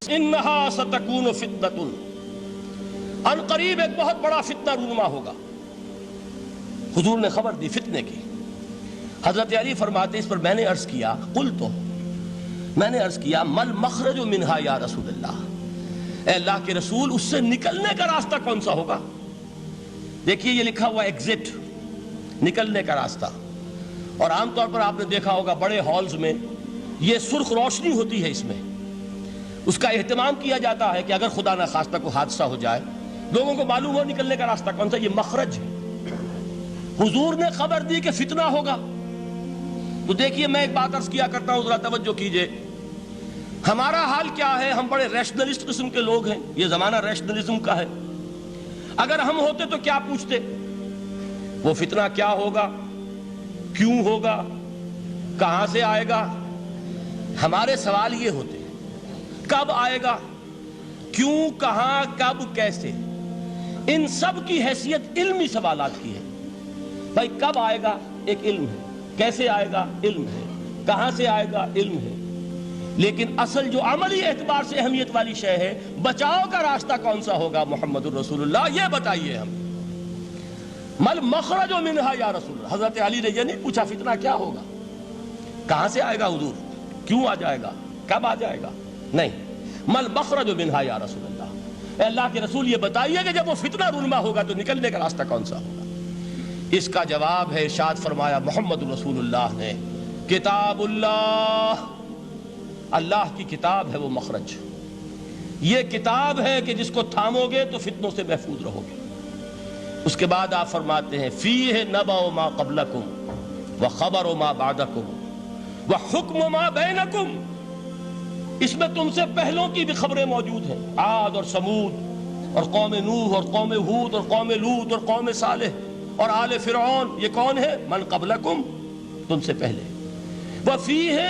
انہا ستکون فتنۃ، ان قریب ایک بہت بڑا فتنہ رونما ہوگا۔ حضور نے خبر دی فتنے کی۔ حضرت علی فرماتے اس پر میں نے عرض کیا، قلت، میں نے عرض کیا مل مخرج منہا یا رسول اللہ، اے اللہ کے رسول اس سے نکلنے کا راستہ کون سا ہوگا؟ دیکھیے یہ لکھا ہوا ایگزٹ، نکلنے کا راستہ، اور عام طور پر آپ نے دیکھا ہوگا بڑے ہالز میں یہ سرخ روشنی ہوتی ہے، اس میں اس کا اہتمام کیا جاتا ہے کہ اگر خدا نہ خواستہ کوئی حادثہ ہو جائے لوگوں کو معلوم ہو نکلنے کا راستہ کون سا، یہ مخرج ہے۔ حضور نے خبر دی کہ فتنہ ہوگا۔ تو دیکھیے میں ایک بات عرض کیا کرتا ہوں، ذرا توجہ کیجئے، ہمارا حال کیا ہے؟ ہم بڑے ریشنلسٹ قسم کے لوگ ہیں، یہ زمانہ ریشنلزم کا ہے۔ اگر ہم ہوتے تو کیا پوچھتے؟ وہ فتنہ کیا ہوگا، کیوں ہوگا، کہاں سے آئے گا؟ ہمارے سوال یہ ہوتے، کب آئے گا، کیوں، کہاں، کب، کیسے؟ ان سب کی حیثیت علمی سوالات کی ہے۔ بھائی کب آئے گا ایک علم ہے، کیسے آئے گا علم ہے، کہاں سے آئے گا علم ہے، لیکن اصل جو عملی اعتبار سے اہمیت والی شے ہے، بچاؤ کا راستہ کون سا ہوگا محمد الرسول اللہ، یہ بتائیے ہم۔ مل مخرج منہا یا رسول اللہ، حضرت علی نے یہ نہیں پوچھا فتنہ کیا ہوگا، کہاں سے آئے گا حضور، کیوں آ جائے گا، کب آ جائے گا، نہیں، مل مخرج منہا یا رسول اللہ، اے اللہ کے رسول یہ بتائیے کہ جب وہ فتنہ رونما ہوگا تو نکلنے کا راستہ کون سا ہوگا؟ اس کا جواب ہے، ارشاد فرمایا محمد رسول اللہ نے، کتاب اللہ، اللہ کی کتاب ہے وہ مخرج، یہ کتاب ہے کہ جس کو تھامو گے تو فتنوں سے محفوظ رہو گے۔ اس کے بعد آپ فرماتے ہیں فیہ نبأ ما قبلکم وخبر ما بعدکم وحکم ما بینکم، اس میں تم سے پہلوں کی بھی خبریں موجود ہیں، عاد اور سمود اور قوم نوح اور قوم ہود اور قوم لوط اور قوم صالح اور آل فرعون، یہ کون ہے؟ من قبلکم، تم سے پہلے، وفیہ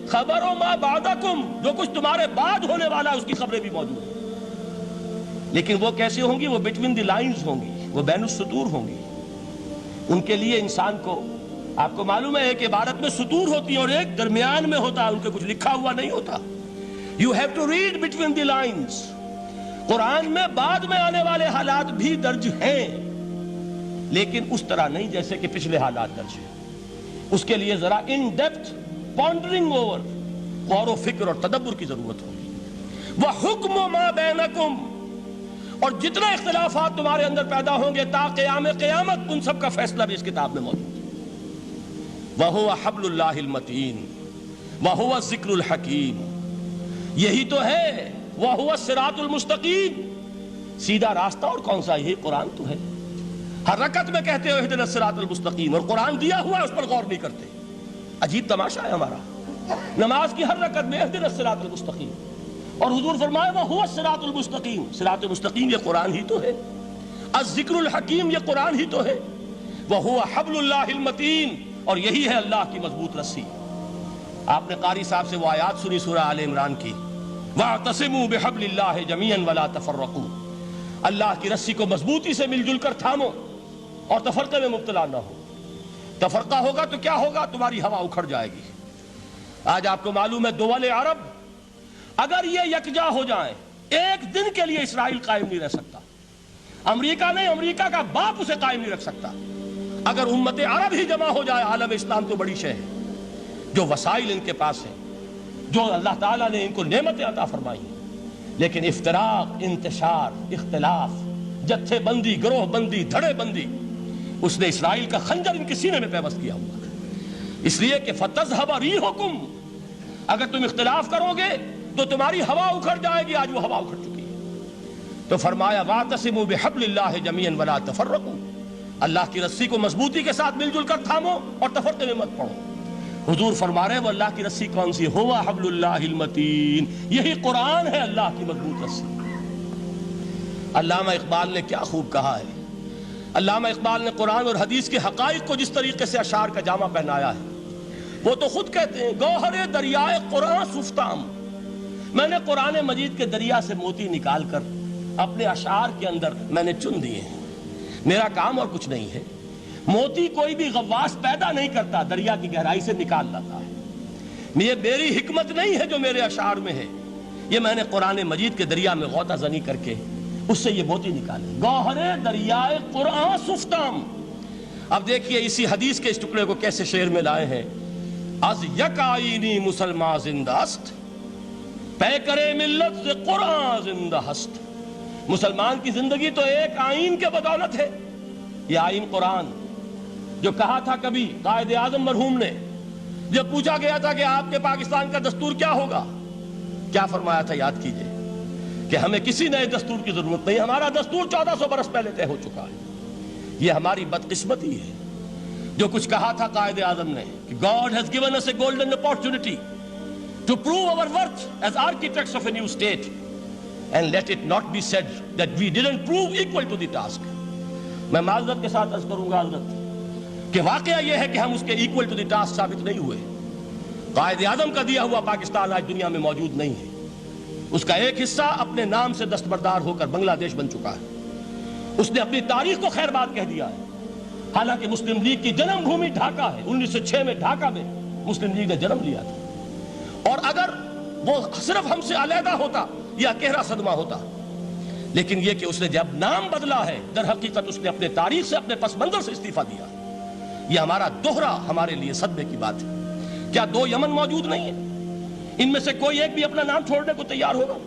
خبر ما بعدکم، جو کچھ تمہارے بعد ہونے والا ہے اس کی خبریں بھی موجود ہیں، لیکن وہ کیسے ہوں گی؟ وہ بٹوین دی لائنز ہوں گی، وہ بین السطور ہوں گی۔ ان کے لیے انسان کو، آپ کو معلوم ہے کہ عبارت میں سطور ہوتی ہیں اور ایک درمیان میں ہوتا ہے، ان کے کچھ لکھا ہوا نہیں ہوتا۔ You have to read between the lines۔ قرآن میں بعد میں آنے والے حالات بھی درج ہیں، لیکن اس طرح نہیں جیسے کہ پچھلے حالات درج ہیں۔ اس کے لیے ذرا ان ڈیپتھ پونڈرنگ اوور، غور و فکر اور تدبر کی ضرورت ہوگی۔ وَحُکْمُ مَا بَيْنَكُمْ، اور جتنے اختلافات تمہارے اندر پیدا ہوں گے تا قیام قیامت، ان سب کا فیصلہ بھی اس کتاب میں موجود ہے۔ وَهُوَ حَبْلُ اللَّهِ الْمَتِينُ وَهُوَ الذِّكْرُ الْحَكِيمُ، یہی تو ہے وَهُوَ الصِّرَاطُ الْمُسْتَقِيمُ، سیدھا راستہ، اور کون سا؟ یہی قرآن تو ہے۔ ہر رکعت میں کہتے ہو اہدنا الصراط المستقیم، اور قرآن دیا ہوا ہے اس پر غور نہیں کرتے۔ عجیب تماشا ہے ہمارا، نماز کی ہر رکعت میں اہدنا الصراط المستقیم، اور حضور فرمائے وَهُوَ الصراط المستقیم، صراط مستقیم یہ قرآن ہی تو ہے، الذکر الحکیم یہ قرآن ہی تو ہے، وَهُوَ حبل اللہ المتین، اور یہی ہے اللہ کی مضبوط رسی۔ آپ نے قاری صاحب سے وہ آیات سنی سورہ آل عمران کی، وَاعْتَصِمُوا بِحَبْلِ اللَّهِ جَمِيعًا وَلَا تَفَرَّقُوا، اللہ کی رسی کو مضبوطی سے مل جل کر تھامو اور تفرقے میں مبتلا نہ ہو۔ تفرقہ ہوگا تو کیا ہوگا؟ تمہاری ہوا اکھڑ جائے گی۔ آج آپ کو معلوم ہے دول عرب اگر یہ یکجا ہو جائیں، ایک دن کے لیے اسرائیل قائم نہیں رہ سکتا، امریکہ نہیں، امریکہ کا باپ اسے قائم نہیں رکھ سکتا۔ اگر امت عرب ہی جمع ہو جائے، عالم اسلام تو بڑی شے ہے، جو وسائل ان کے پاس ہیں، جو اللہ تعالیٰ نے ان کو نعمتیں عطا فرمائی ہیں، لیکن افتراق، انتشار، اختلاف، جتھے بندی، گروہ بندی، دھڑے بندی، اس نے اسرائیل کا خنجر ان کے سینے میں پیوست کیا ہوا، اس لیے کہ فَتَذْهَبَ رِيحُكُمْ، اگر تم اختلاف کرو گے تو تمہاری ہوا اکھڑ جائے گی، آج وہ ہوا اکھڑ چکی ہے۔ تو فرمایا وَاعْتَصِمُوا بِحَبْلِ اللَّهِ جَمِيعًا وَلَا تَفَرَّقُوا، اللہ کی رسی کو مضبوطی کے ساتھ مل جل کر تھامو اور تفرقے میں مت پڑو۔ حضور فرما رہے وہ اللہ کی رسی کون سی؟ ہوا حبل اللہ المتین، یہی قرآن ہے اللہ کی مضبوط رسی۔ علامہ اقبال نے کیا خوب کہا ہے، علامہ اقبال نے قرآن اور حدیث کے حقائق کو جس طریقے سے اشعار کا جامع پہنایا ہے، وہ تو خود کہتے ہیں گوہر دریائے قرآن سفتام، میں نے قرآن مجید کے دریا سے موتی نکال کر اپنے اشعار کے اندر میں نے چن دیے ہیں، میرا کام اور کچھ نہیں ہے۔ موتی کوئی بھی غواص پیدا نہیں کرتا، دریا کی گہرائی سے نکال لاتا ہے۔ یہ میری حکمت نہیں ہے جو میرے اشعار میں ہے، یہ میں نے قرآن مجید کے دریا میں غوطہ زنی کر کے اس سے یہ موتی نکالے، گوہر دریائے قرآن سفتام۔ اب دیکھیے اسی حدیث کے اس ٹکڑے کو کیسے شعر میں لائے ہیں۔ از یک آئینی مسلمان زندہ است، پیکرے ملت سے قرآن زندہ ہست۔ مسلمان کی زندگی تو ایک آئین کے بدولت ہے، یہ آئین قرآن، جو کہا تھا کبھی قائد اعظم مرحوم نے جب پوچھا گیا تھا کہ آپ کے پاکستان کا دستور کیا ہوگا، کیا فرمایا تھا یاد کیجئے کہ ہمیں کسی نئے دستور کی ضرورت نہیں، ہمارا دستور 1400 برس پہلے طے ہو چکا ہے۔ یہ ہماری بدقسمتی ہے جو کچھ کہا تھا قائد اعظم نے کہ God has given us a golden opportunity to prove our worth as architects of a new state and let it not be said that we didn't prove equal to the task۔ میں معذرت کے ساتھ عرض کروں گا حضرت کہ واقعہ یہ ہے کہ ہم اس کے equal to the task ثابت نہیں ہوئے۔ قائد اعظم کا دیا ہوا پاکستان آج دنیا میں موجود نہیں ہے، اس کا ایک حصہ اپنے نام سے دستبردار ہو کر بنگلہ دیش بن چکا ہے، اس نے اپنی تاریخ کو خیر بات کہہ دیا ہے۔ حالانکہ مسلم لیگ کی جنم بھومی ڈھاکہ ہے، 1906 میں ڈھاکہ میں مسلم لیگ نے جنم لیا تھا، اور اگر وہ صرف ہم سے علیحدہ ہوتا یہ گہرا صدمہ ہوتا، لیکن یہ کہ اس نے جب نام بدلا ہے در حقیقت اس نے اپنے تاریخ سے اپنے پس منظر سے استعفیٰ دیا۔ یہ ہمارا دوہرا ہمارے لیے صدمے کی بات ہے۔ کیا 2 یمن موجود نہیں ہیں؟ ان میں سے کوئی ایک بھی اپنا نام چھوڑنے کو تیار ہوگا؟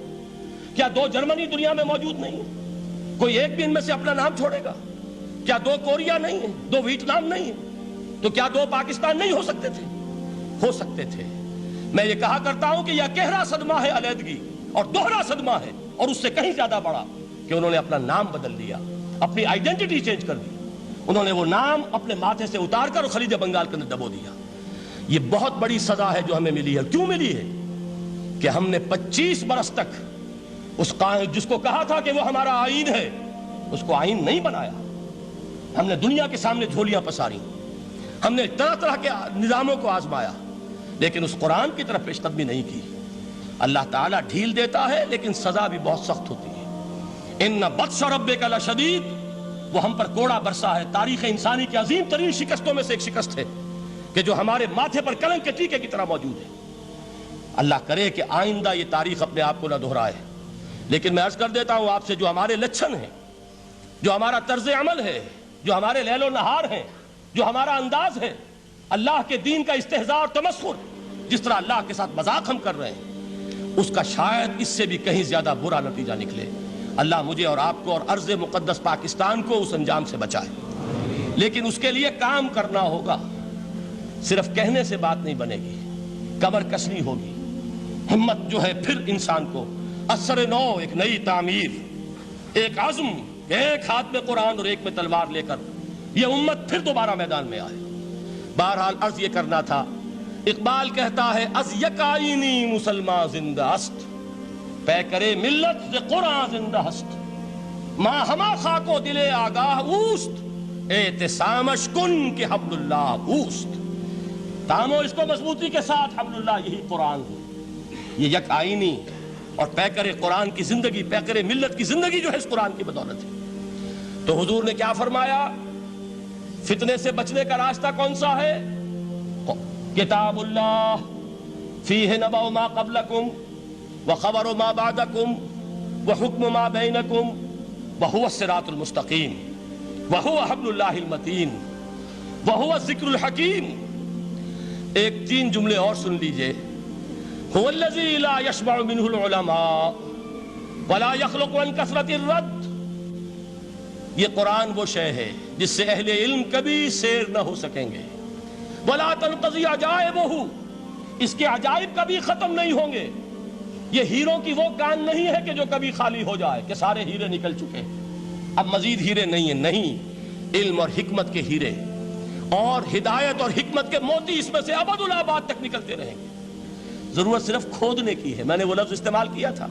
کیا 2 جرمنی دنیا میں موجود نہیں ہیں؟ کوئی ایک بھی ان میں سے اپنا نام چھوڑے گا؟ کیا 2 کوریا نہیں ہیں؟ 2 ویتنام نہیں ہیں؟ تو کیا 2 پاکستان نہیں ہو سکتے تھے؟ ہو سکتے تھے۔ میں یہ کہا کرتا ہوں کہ یہ گہرا صدمہ ہے علیحدگی، اور دوہرا صدمہ ہے، اور اس سے کہیں زیادہ بڑا کہ انہوں نے اپنا نام بدل دیا، اپنی آئیڈینٹی چینج کر دی، انہوں نے وہ نام اپنے ماتھے سے اتار کر خلیج بنگال کے اندر دبو دیا۔ یہ بہت بڑی سزا ہے جو ہمیں ملی ہے۔ کیوں ملی ہے؟ کہ ہم نے 25 برس تک اس قائد جس کو کہا تھا کہ وہ ہمارا آئین ہے، اس کو آئین نہیں بنایا۔ ہم نے دنیا کے سامنے جھولیاں پساری، ہم نے طرح طرح کے نظاموں کو آزمایا، لیکن اس قرآن کی طرف پیش قدمی نہیں کی۔ اللہ تعالیٰ ڈھیل دیتا ہے لیکن سزا بھی بہت سخت ہوتی ہے۔ ان بطش ربک لشدید، وہ ہم پر کوڑا برسا ہے۔ تاریخ انسانی کی عظیم ترین شکستوں میں سے ایک شکست ہے کہ جو ہمارے ماتھے پر کلنک کے ٹیکے کی طرح موجود ہے۔ اللہ کرے کہ آئندہ یہ تاریخ اپنے آپ کو نہ دہرائے، لیکن میں عرض کر دیتا ہوں آپ سے، جو ہمارے لچھن ہیں، جو ہمارا طرز عمل ہے، جو ہمارے لیل و نہار ہیں، جو ہمارا انداز ہے، اللہ کے دین کا استہزاء اور تمسخر، جس طرح اللہ کے ساتھ مذاق ہم کر رہے ہیں، اس کا شاید اس سے بھی کہیں زیادہ برا نتیجہ نکلے۔ اللہ مجھے اور آپ کو اور ارض مقدس پاکستان کو اس انجام سے بچائے، لیکن اس کے لیے کام کرنا ہوگا۔ صرف کہنے سے بات نہیں بنے گی، کمر کسنی ہوگی، ہمت جو ہے پھر انسان کو اثر نو، ایک نئی تعمیر، ایک عزم، ایک ہاتھ میں قرآن اور ایک میں تلوار لے کر یہ امت پھر دوبارہ میدان میں آئے۔ بہرحال عرض یہ کرنا تھا، اقبال کہتا ہے از یک آئینی مسلمان زندہ است، پیکرے ملت سے قرآن زندہ ہست، ماں ہما خاک و دل آگاہ اوست، اعتصامش کن کہ حبل اللہ اوست۔ تامو اس کو مضبوطی کے ساتھ، حبل اللہ یہی قرآن ہے۔ یہ یک آئینی اور پیکر قرآن کی زندگی، پیکر ملت کی زندگی جو ہے اس قرآن کی بدولت ہے۔ تو حضور نے کیا فرمایا؟ فتنے سے بچنے کا راستہ کون سا ہے؟ کتاب اللہ فیہ نبأ ما قبلکم وخبر ما بعدکم وحکم ما بینکم وہو الصراط المستقیم وہو حبل اللہ المتین وہو الذکر الحکیم۔ ایک 3 جملے اور سن لیجئے۔ هو الذی لا یشبع منہ العلماء ولا یخلق عن کثرت الرد۔ یہ قرآن وہ شے ہے جس سے اہل علم کبھی سیر نہ ہو سکیں گے۔ ولا تنقضی عجائبہ، اس کے عجائب کبھی ختم نہیں ہوں گے۔ یہ ہیروں کی وہ کان نہیں ہے کہ جو کبھی خالی ہو جائے کہ سارے ہیرے نکل چکے، اب مزید ہیرے نہیں ہیں، نہیں، علم اور حکمت کے ہیرے اور ہدایت اور حکمت کے موتی اس میں سے ابد الآباد تک نکلتے رہیں گے۔ ضرورت صرف کھودنے کی ہے۔ میں نے وہ لفظ استعمال کیا تھا،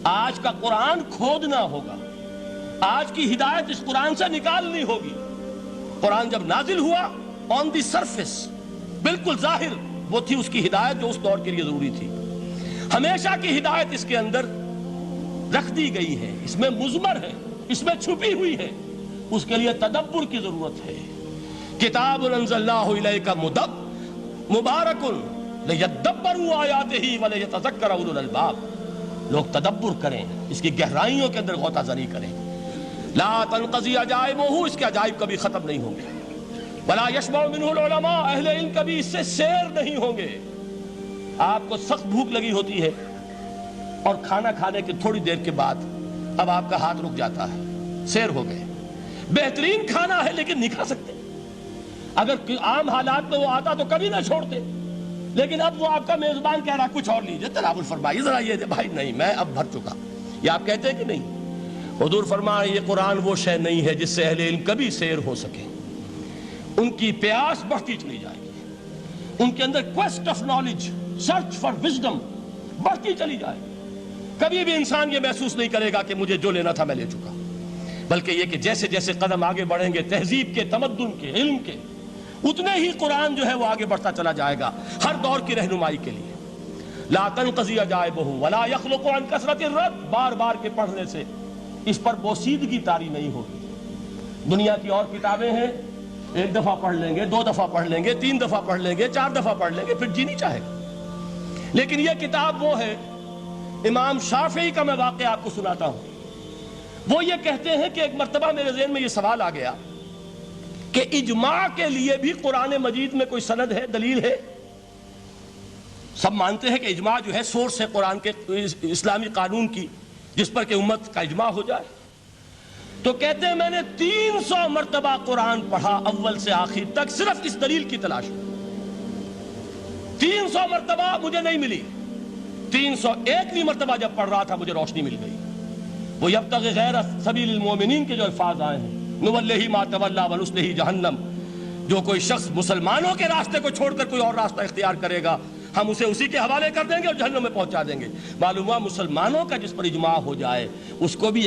آج کا قرآن کھودنا ہوگا، آج کی ہدایت اس قرآن سے نکالنی ہوگی۔ قرآن جب نازل ہوا آن دی سرفیس، بالکل ظاہر وہ تھی اس کی ہدایت جو اس دور کے لیے ضروری تھی۔ ہمیشہ کی ہدایت اس کے اندر رکھ دی گئی ہے، اس میں مضمر ہے، اس میں چھپی ہوئی ہے، اس کے لیے تدبر کی ضرورت ہے۔ کتاب انزلناہ الیک مبارک لیدبروا آیاتہ ولیتذکر اولو الالباب۔ لوگ تدبر کریں، اس کی گہرائیوں کے اندر غوطہ زنی کریں. لا تنقضی عجائبہ، اس کے عجائب کبھی ختم نہیں ہوں گے. ولا یشبع منہ العلماء، اہل علم کبھی اس سے سیر نہیں ہوں گے. آپ کو سخت بھوک لگی ہوتی ہے اور کھانا کھانے کے تھوڑی دیر کے بعد اب آپ کا ہاتھ رک جاتا ہے، سیر ہو گئے. بہترین کھانا ہے لیکن نہیں کھا سکتے. اگر عام حالات میں وہ آتا تو کبھی نہ چھوڑتے، لیکن اب وہ آپ کا میزبان کہہ رہا کچھ اور لیجیے، تناول فرمائیے ذرا یہ دے. بھائی نہیں، میں اب بھر چکا. یہ آپ کہتے ہیں کہ نہیں؟ حضور فرمایا یہ قرآن وہ شے نہیں ہے جس سے اہل علم کبھی سیر ہو سکے. ان کی پیاس بڑھتی چلی جائے گی، ان کے اندر quest of knowledge, search for wisdom بڑھتی چلی جائے گی. کبھی بھی انسان یہ محسوس نہیں کرے گا کہ مجھے جو لینا تھا میں لے چکا، بلکہ یہ کہ جیسے جیسے قدم آگے بڑھیں گے تہذیب کے، تمدن کے، علم کے، اتنے ہی قرآن جو ہے وہ آگے بڑھتا چلا جائے گا ہر دور کی رہنمائی کے لیے. لا تنقضی عجائبہ ولا یخلق عن کثرت الرد، بار بار کے پڑھنے سے اس پر بوسیدگی طاری نہیں ہوگی. دنیا کی اور کتابیں ہیں، ایک دفعہ پڑھ لیں گے، دو دفعہ پڑھ لیں گے، تین دفعہ پڑھ لیں گے، چار دفعہ پڑھ لیں گے، پھر جی نہیں چاہے گا. لیکن یہ کتاب وہ ہے. امام شافعی کا میں واقعہ آپ کو سناتا ہوں. وہ یہ کہتے ہیں کہ ایک مرتبہ میرے ذہن میں یہ سوال آ گیا کہ اجماع کے لیے بھی قرآن مجید میں کوئی سند ہے، دلیل ہے؟ سب مانتے ہیں کہ اجماع جو ہے سورس ہے قرآن کے اسلامی قانون کی، جس پر کہ امت کا اجماع ہو جائے. تو کہتے ہیں میں نے 300 مرتبہ قرآن پڑھا اول سے آخر تک، صرف اس دلیل کی تلاش میں. 300 مرتبہ مجھے نہیں ملی. 301ویں مرتبہ جب پڑھ رہا تھا مجھے روشنی مل گئی. وہ یبتغی غیر سبیل المومنین کے جو الفاظ آئے ہیں، نولہ ما تولی ونصلہ جہنم، جو کوئی شخص مسلمانوں کے راستے کو چھوڑ کر کوئی اور راستہ اختیار کرے گا ہم اسے اسی کے حوالے کر دیں گے اور جہنم میں پہنچا دیں گے. معلوم ہوا مسلمانوں کا جس پر اجماع ہو جائے اس کو بھی